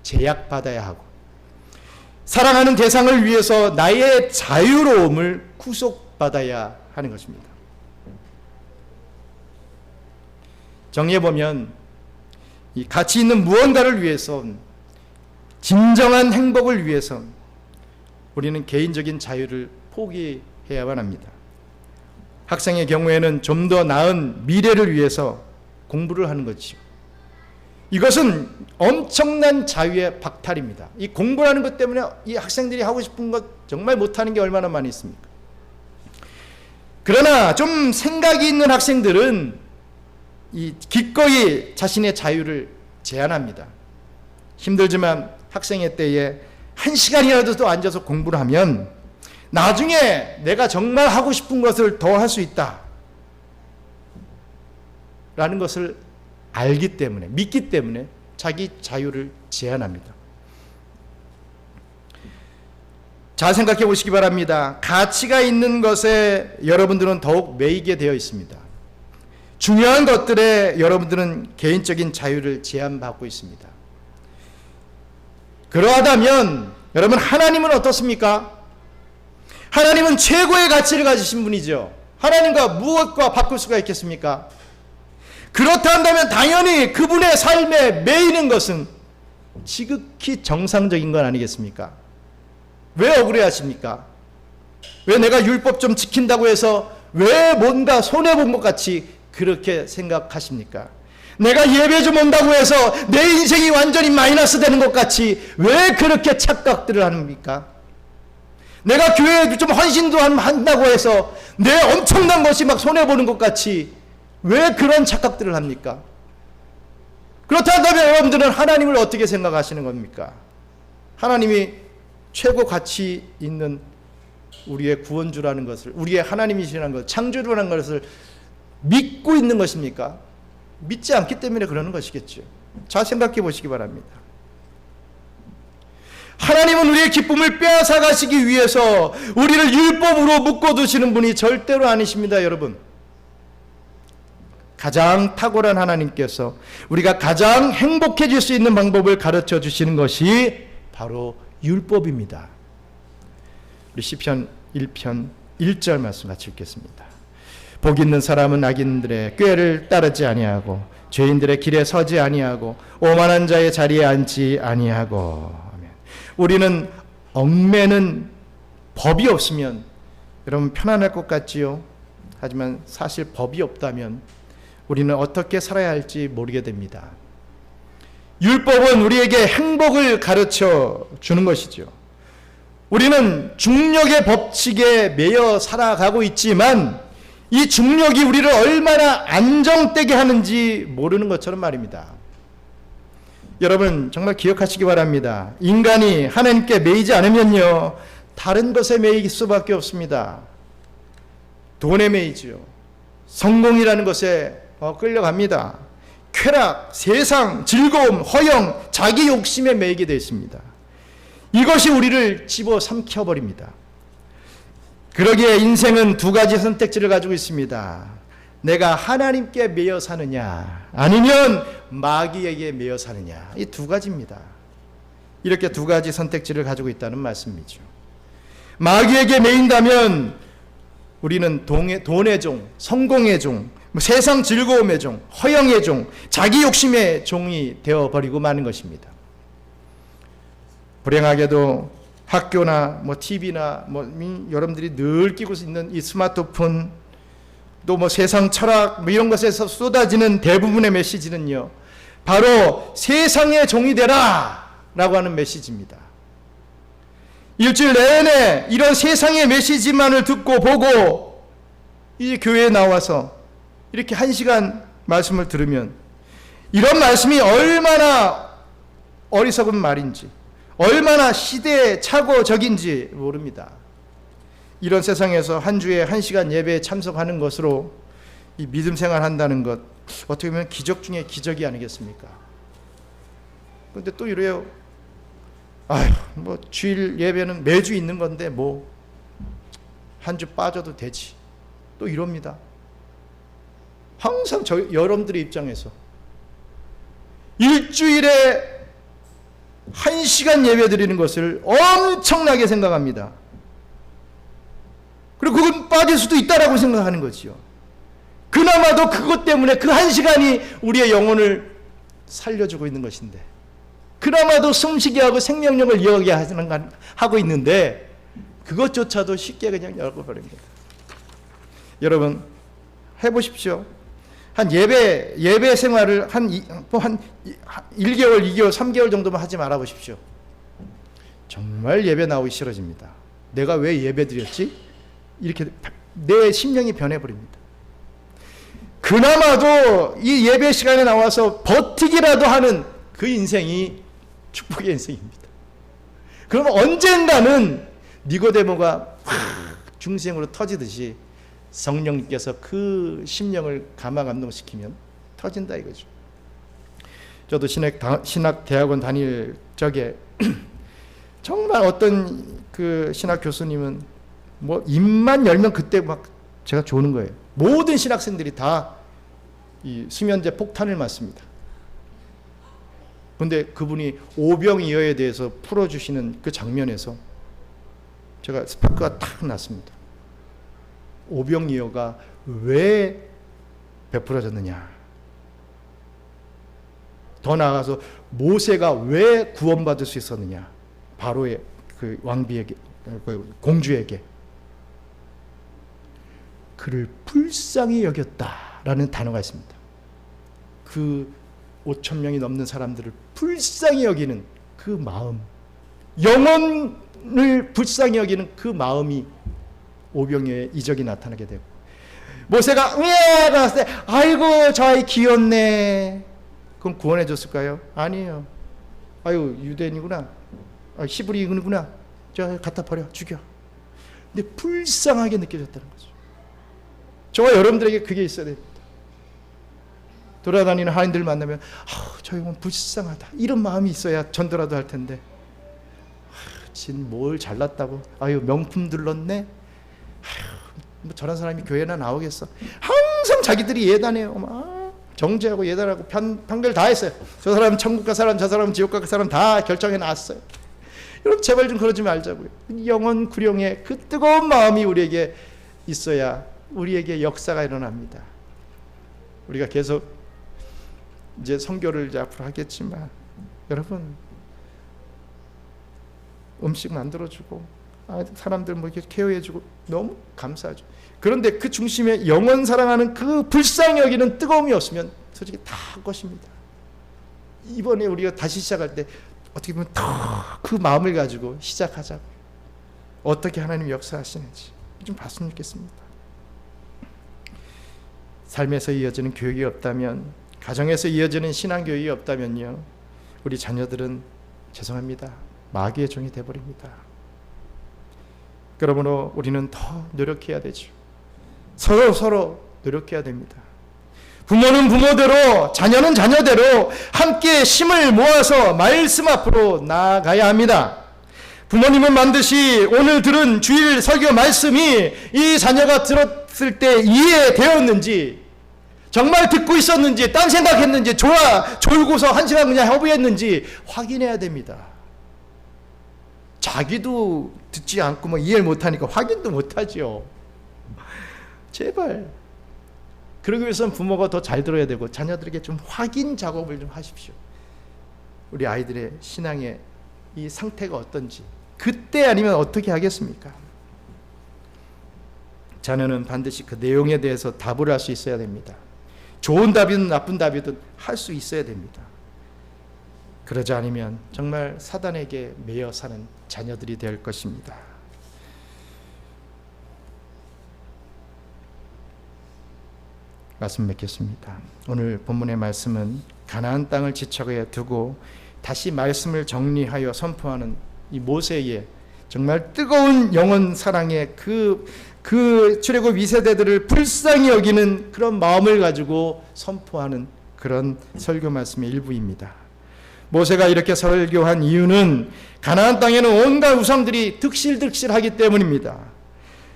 제약받아야 하고 사랑하는 대상을 위해서 나의 자유로움을 구속받아야 하는 것입니다. 정리해보면 이 가치 있는 무언가를 위해서, 진정한 행복을 위해서 우리는 개인적인 자유를 포기해야만 합니다. 학생의 경우에는 좀 더 나은 미래를 위해서 공부를 하는 거죠. 이것은 엄청난 자유의 박탈입니다. 이 공부하는 것 때문에 이 학생들이 하고 싶은 것 정말 못하는 게 얼마나 많이 있습니까? 그러나 좀 생각이 있는 학생들은 이 기꺼이 자신의 자유를 제한합니다. 힘들지만 학생의 때에 1시간이라도 또 앉아서 공부를 하면 나중에 내가 정말 하고 싶은 것을 더 할 수 있다 라는 것을 알기 때문에, 믿기 때문에 자기 자유를 제한합니다. 잘 생각해 보시기 바랍니다. 가치가 있는 것에 여러분들은 더욱 매이게 되어 있습니다. 중요한 것들에 여러분들은 개인적인 자유를 제한받고 있습니다. 그러하다면 여러분, 하나님은 어떻습니까? 하나님은 최고의 가치를 가지신 분이죠. 하나님과 무엇과 바꿀 수가 있겠습니까? 그렇다 한다면 당연히 그분의 삶에 매이는 것은 지극히 정상적인 건 아니겠습니까? 왜 억울해하십니까? 왜 내가 율법 좀 지킨다고 해서 왜 뭔가 손해본 것 같이 그렇게 생각하십니까? 내가 예배 좀 온다고 해서 내 인생이 완전히 마이너스 되는 것 같이 왜 그렇게 착각들을 합니까? 내가 교회에 좀 헌신도 한다고 해서 내 엄청난 것이 막 손해보는 것 같이 왜 그런 착각들을 합니까? 그렇다면 여러분들은 하나님을 어떻게 생각하시는 겁니까? 하나님이 최고 가치 있는 우리의 구원주라는 것을, 우리의 하나님이시라는 것, 창조주라는 것을 믿고 있는 것입니까? 믿지 않기 때문에 그러는 것이겠죠. 잘 생각해 보시기 바랍니다. 하나님은 우리의 기쁨을 빼앗아 가시기 위해서 우리를 율법으로 묶어두시는 분이 절대로 아니십니다, 여러분. 가장 탁월한 하나님께서 우리가 가장 행복해질 수 있는 방법을 가르쳐 주시는 것이 바로 율법입니다. 우리 시편 1편 1절 말씀 같이 읽겠습니다. 복 있는 사람은 악인들의 꾀를 따르지 아니하고 죄인들의 길에 서지 아니하고 오만한 자의 자리에 앉지 아니하고. 우리는 얽매는 법이 없으면 여러분 편안할 것 같지요? 하지만 사실 법이 없다면 우리는 어떻게 살아야 할지 모르게 됩니다. 율법은 우리에게 행복을 가르쳐 주는 것이죠. 우리는 중력의 법칙에 매여 살아가고 있지만 이 중력이 우리를 얼마나 안정되게 하는지 모르는 것처럼 말입니다. 여러분 정말 기억하시기 바랍니다. 인간이 하나님께 매이지 않으면요, 다른 것에 매일 수밖에 없습니다. 돈에 매이죠. 성공이라는 것에 끌려갑니다. 쾌락, 세상, 즐거움, 허영, 자기 욕심에 매이게 되어 있습니다. 이것이 우리를 집어삼켜버립니다. 그러기에 인생은 두 가지 선택지를 가지고 있습니다. 내가 하나님께 매여 사느냐, 아니면 마귀에게 매여 사느냐, 이 두 가지입니다. 이렇게 두 가지 선택지를 가지고 있다는 말씀이죠. 마귀에게 매인다면 우리는 돈의 종, 성공의 종, 세상 즐거움의 종, 허영의 종, 자기 욕심의 종이 되어버리고 마는 것입니다. 불행하게도 학교나 TV나 여러분들이 늘 끼고 있는 이 스마트폰, 또 세상 철학 이런 것에서 쏟아지는 대부분의 메시지는요, 바로 세상의 종이 되라 라고 하는 메시지입니다. 일주일 내내 이런 세상의 메시지만을 듣고 보고 이 교회에 나와서 이렇게 1시간 말씀을 들으면 이런 말씀이 얼마나 어리석은 말인지, 얼마나 시대에 착오적인지 모릅니다. 이런 세상에서 한 주에 1시간 예배에 참석하는 것으로 이 믿음 생활한다는 것, 어떻게 보면 기적 중에 기적이 아니겠습니까? 그런데 또 이래요. 주일 예배는 매주 있는 건데 한 주 빠져도 되지. 또 이럽니다. 항상 여러분들의 입장에서 일주일에 1시간 예배 드리는 것을 엄청나게 생각합니다. 그리고 그건 빠질 수도 있다라고 생각하는 거지요. 그나마도 그것 때문에 그 1시간이 우리의 영혼을 살려주고 있는 것인데, 그나마도 숨쉬게 하고 생명력을 이어가게 하고 있는데 그것조차도 쉽게 그냥 열어버립니다. 여러분 해보십시오. 한 예배 생활을 한 1개월, 2개월, 3개월 정도만 하지 말아 보십시오. 정말 예배 나오기 싫어집니다. 내가 왜 예배 드렸지? 이렇게 내 심령이 변해버립니다. 그나마도 이 예배 시간에 나와서 버티기라도 하는 그 인생이 축복의 인생입니다. 그러면 언젠가는 니고데모가 중생으로 터지듯이 성령님께서 그 심령을 감화 감동시키면 터진다 이거죠. 저도 신학대학원 다닐 적에 정말 어떤 그 신학 교수님은 뭐 입만 열면 그때 막 제가 조는 거예요. 모든 신학생들이 다 이 수면제 폭탄을 맞습니다. 그런데 그분이 오병이어에 대해서 풀어주시는 그 장면에서 제가 스파크가 탁 났습니다. 오병이어가 왜 베풀어졌느냐, 더 나아가서 모세가 왜 구원받을 수 있었느냐, 바로의 그 왕비에게, 그 공주에게 그를 불쌍히 여겼다라는 단어가 있습니다. 그 5,000명이 넘는 사람들을 불쌍히 여기는 그 마음, 영혼을 불쌍히 여기는 그 마음이 오병이어의 이적이 나타나게 되고, 모세가 응애 나왔을 때 아이고 저 아이 귀엽네, 그럼 구원해 줬을까요? 아니에요. 아유 유대인이구나, 히브리인이구나, 저 갖다 버려, 죽여. 근데 불쌍하게 느껴졌다는 거죠. 저와 여러분들에게 그게 있어야 됩니다. 돌아다니는 하인들 만나면 저 형은 불쌍하다, 이런 마음이 있어야 전도라도 할 텐데, 진 뭘 잘났다고, 아유 명품 들렀네, 뭐 저런 사람이 교회나 나오겠어. 항상 자기들이 예단해요. 막 정죄하고 예단하고 판결 다 했어요. 저 사람 천국 갈 사람, 저 사람 지옥 갈 사람 다 결정해 놨어요. 여러분 제발 좀 그러지 말자고요. 영혼 구령의 그 뜨거운 마음이 우리에게 있어야 우리에게 역사가 일어납니다. 우리가 계속 이제 선교를 이제 앞으로 하겠지만, 여러분 음식 만들어주고 사람들 뭐 이렇게 케어해주고 너무 감사하죠. 그런데 그 중심에 영원 사랑하는 그 불쌍히 여기는 뜨거움이 없으면 솔직히 다 할 것입니다. 이번에 우리가 다시 시작할 때 어떻게 보면 더 그 마음을 가지고 시작하자고, 어떻게 하나님이 역사하시는지 좀 봤으면 좋겠습니다. 삶에서 이어지는 교육이 없다면, 가정에서 이어지는 신앙교육이 없다면요, 우리 자녀들은 죄송합니다, 마귀의 종이 되어버립니다. 그러므로 우리는 더 노력해야 되죠. 서로 노력해야 됩니다. 부모는 부모대로, 자녀는 자녀대로 함께 힘을 모아서 말씀 앞으로 나아가야 합니다. 부모님은 반드시 오늘 들은 주일 설교 말씀이 이 자녀가 들었을 때 이해되었는지, 정말 듣고 있었는지, 딴 생각했는지, 졸고서 한 시간 그냥 허비했는지 확인해야 됩니다. 자기도 듣지 않고 뭐 이해를 못하니까 확인도 못하죠. 제발. 그러기 위해서는 부모가 더 잘 들어야 되고, 자녀들에게 좀 확인 작업을 좀 하십시오. 우리 아이들의 신앙의 이 상태가 어떤지. 그때 아니면 어떻게 하겠습니까? 자녀는 반드시 그 내용에 대해서 답을 할 수 있어야 됩니다. 좋은 답이든 나쁜 답이든 할 수 있어야 됩니다. 그러지 않으면 정말 사단에게 매여 사는 자녀들이 될 것입니다. 말씀 맺겠습니다. 오늘 본문의 말씀은 가나안 땅을 지척에 두고 다시 말씀을 정리하여 선포하는 이 모세의 정말 뜨거운 영혼 사랑의 그 출애굽 2세대들을 불쌍히 여기는 그런 마음을 가지고 선포하는 그런 설교 말씀의 일부입니다. 모세가 이렇게 설교한 이유는 가나안 땅에는 온갖 우상들이 득실득실하기 때문입니다.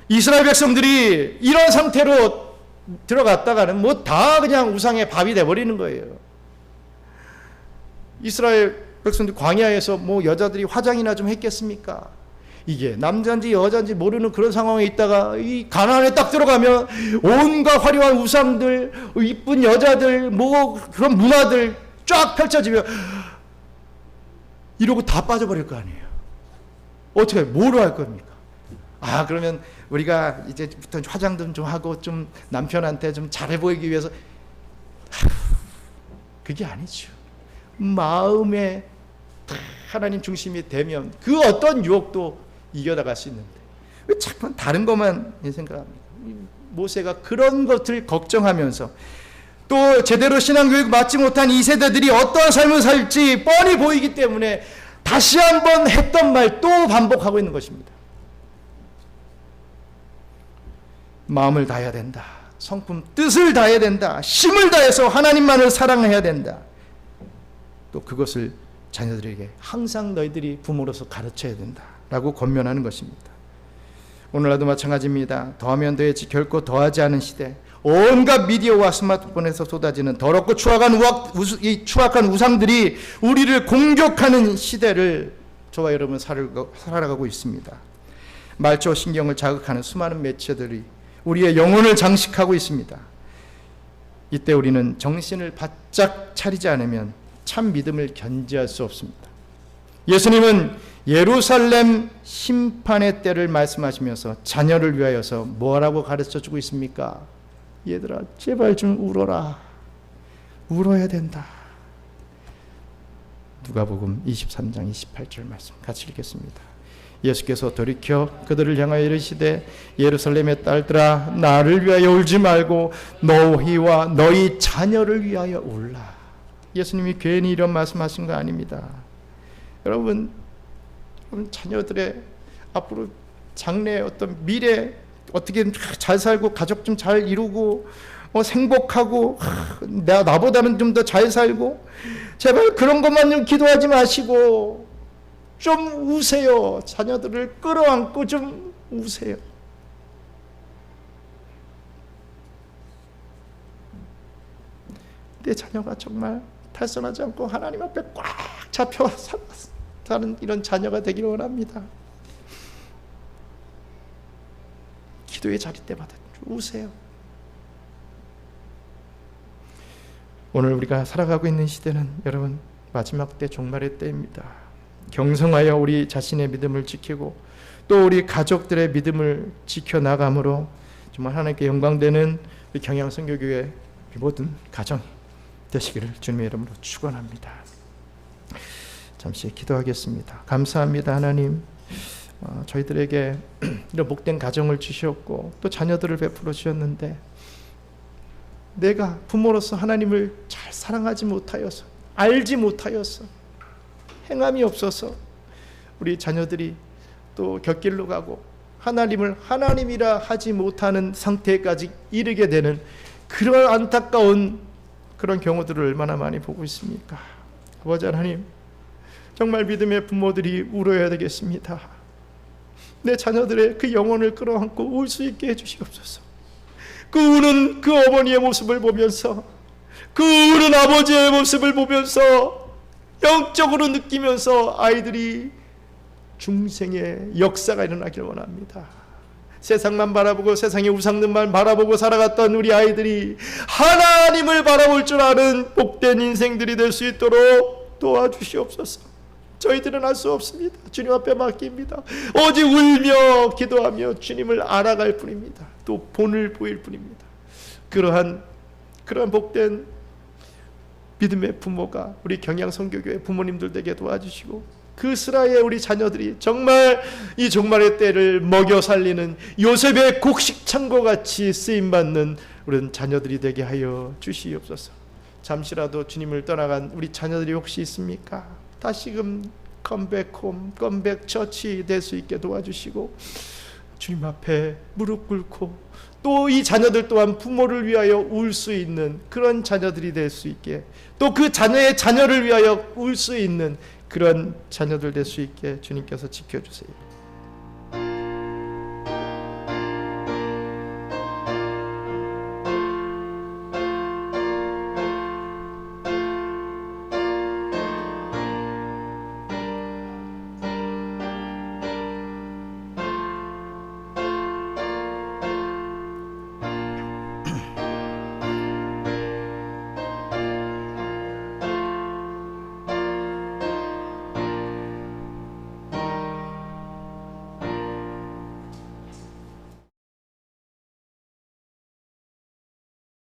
이스라엘 백성들이 이런 상태로 들어갔다가는 뭐 다 그냥 우상의 밥이 돼버리는 거예요. 이스라엘 백성들 광야에서 뭐 여자들이 화장이나 좀 했겠습니까? 이게 남자인지 여자인지 모르는 그런 상황에 있다가 이 가나안에 딱 들어가면 온갖 화려한 우상들, 이쁜 여자들, 뭐 그런 문화들 쫙 펼쳐지면 이러고 다 빠져버릴 거 아니에요. 어떻게 뭐로 할 겁니까? 그러면 우리가 이제부터 화장 좀 하고 좀 남편한테 좀 잘해 보이기 위해서, 그게 아니죠. 마음에 하나님 중심이 되면 그 어떤 유혹도 이겨나갈 수 있는데 왜 자꾸 다른 것만 생각합니까? 모세가 그런 것을 걱정하면서 또 제대로 신앙교육 맞지 못한 이 세대들이 어떠한 삶을 살지 뻔히 보이기 때문에 다 다시 한번 했던 말 또 반복하고 있는 것입니다. 마음을 다해야 된다. 성품 뜻을 다해야 된다. 힘을 다해서 하나님만을 사랑해야 된다. 또 그것을 자녀들에게 항상 너희들이 부모로서 가르쳐야 된다 라고 권면하는 것입니다. 오늘날도 마찬가지입니다. 더하면 더했지 결코 더하지 않은 시대, 온갖 미디어와 스마트폰에서 쏟아지는 더럽고 추악한 우상들이 우리를 공격하는 시대를 저와 여러분 살아가고 있습니다. 말초 신경을 자극하는 수많은 매체들이 우리의 영혼을 장식하고 있습니다. 이때 우리는 정신을 바짝 차리지 않으면 참 믿음을 견지할 수 없습니다. 예수님은 예루살렘 심판의 때를 말씀하시면서 자녀를 위하여서 뭐라고 가르쳐주고 있습니까? 얘들아 제발 좀 울어라. 울어야 된다. 누가복음 23장 28절 말씀 같이 읽겠습니다. 예수께서 돌이켜 그들을 향하여 이르시되 예루살렘의 딸들아 나를 위하여 울지 말고 너희와 너희 자녀를 위하여 울라. 예수님이 괜히 이런 말씀하신 거 아닙니다. 여러분 자녀들의 앞으로 장래의 어떤 미래 어떻게 잘 살고 가족 좀 잘 이루고 행복하고 나보다는 좀 더 잘 살고 제발 그런 것만 좀 기도하지 마시고 좀 우세요. 자녀들을 끌어안고 좀 우세요. 내 자녀가 정말 탈선하지 않고 하나님 앞에 꽉 잡혀 사는 이런 자녀가 되기를 원합니다. 기도의 자리 때마다 우세요. 오늘 우리가 살아가고 있는 시대는 여러분 마지막 때 종말의 때입니다. 경성하여 우리 자신의 믿음을 지키고 또 우리 가족들의 믿음을 지켜나감으로 정말 하나님께 영광되는 우리 경양선교교회 모든 가정이 되시기를 주님의 이름으로 축원합니다. 잠시 기도하겠습니다. 감사합니다. 하나님, 저희들에게 이런 복된 가정을 주셨고 또 자녀들을 베풀어 주셨는데 내가 부모로서 하나님을 잘 사랑하지 못하여서 알지 못하여서 행함이 없어서 우리 자녀들이 또 곁길로 가고 하나님을 하나님이라 하지 못하는 상태까지 이르게 되는 그런 안타까운 그런 경우들을 얼마나 많이 보고 있습니까? 아버지 하나님, 정말 믿음의 부모들이 울어야 되겠습니다. 내 자녀들의 그 영혼을 끌어안고 울 수 있게 해주시옵소서. 그 우는 그 어머니의 모습을 보면서 그 우는 아버지의 모습을 보면서 영적으로 느끼면서 아이들이 중생의 역사가 일어나길 원합니다. 세상만 바라보고 세상의 우상들만 바라보고 살아갔던 우리 아이들이 하나님을 바라볼 줄 아는 복된 인생들이 될 수 있도록 도와주시옵소서. 저희들은 할 수 없습니다. 주님 앞에 맡깁니다. 오직 울며 기도하며 주님을 알아갈 뿐입니다. 또 본을 보일 뿐입니다. 그러한 복된 믿음의 부모가 우리 경양선교교회 부모님들 되게 도와주시고 그 스라의 우리 자녀들이 정말 이 종말의 때를 먹여 살리는 요셉의 곡식창고 같이 쓰임받는 우리 자녀들이 되게 하여 주시옵소서. 잠시라도 주님을 떠나간 우리 자녀들이 혹시 있습니까? 다시금 컴백홈, 컴백 처치 될 수 있게 도와주시고 주님 앞에 무릎 꿇고 또 이 자녀들 또한 부모를 위하여 울 수 있는 그런 자녀들이 될 수 있게 또 그 자녀의 자녀를 위하여 울 수 있는 그런 자녀들 될 수 있게 주님께서 지켜주세요.